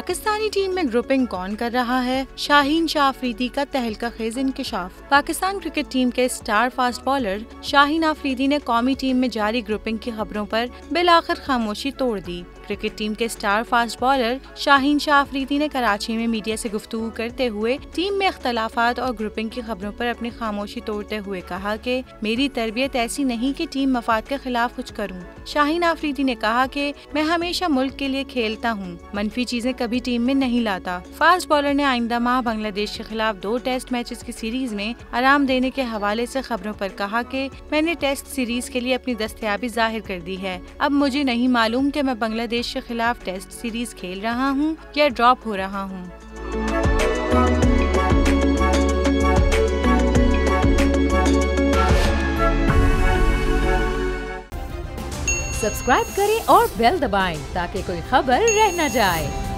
Pakistani team में grouping कौन कर रहा है? शाहीन शाह अफरीदी का तहलका खेज इंकशाफ। पाकिस्तान क्रिकेट टीम के star fast bowler Shaheen Afridi ने कौमी टीम में जारी ग्रुपिंग की खबरों पर बिलाखिर खामोशी तोड़ दी। क्रिकेट टीम के star fast bowler Shaheen Shah Afridi ने कराची में मीडिया से गुफ्तगू करते हुए टीम में इख्तलाफात और ग्रुपिंग की खबरों पर अपनी खामोशी तोड़ते हुए कहा कि मेरी तरबियत ऐसी नहीं कि टीम मफाद के खिलाफ कुछ करूं। शाहीन अफरीदी ने कहा कि मैं हमेशा मुल्क के लिए खेलता हूं, मनफी चीजें कभी टीम में नहीं लाता। फास्ट बॉलर ने आइंदा माह बांग्लादेश के खिलाफ 2 टेस्ट मैचेस की सीरीज में आराम देने के हवाले से खबरों पर कहा कि मैंने टेस्ट सीरीज के लिए अपनी दस्तयाबी जाहिर कर दी है। अब मुझे नहीं मालूम कि मैं बांग्लादेश के खिलाफ टेस्ट सीरीज खेल रहा हूं या ड्रॉप हो रहा हूं। सब्सक्राइब करें और बेल दबाएं ताकि कोई खबर रह न जाए।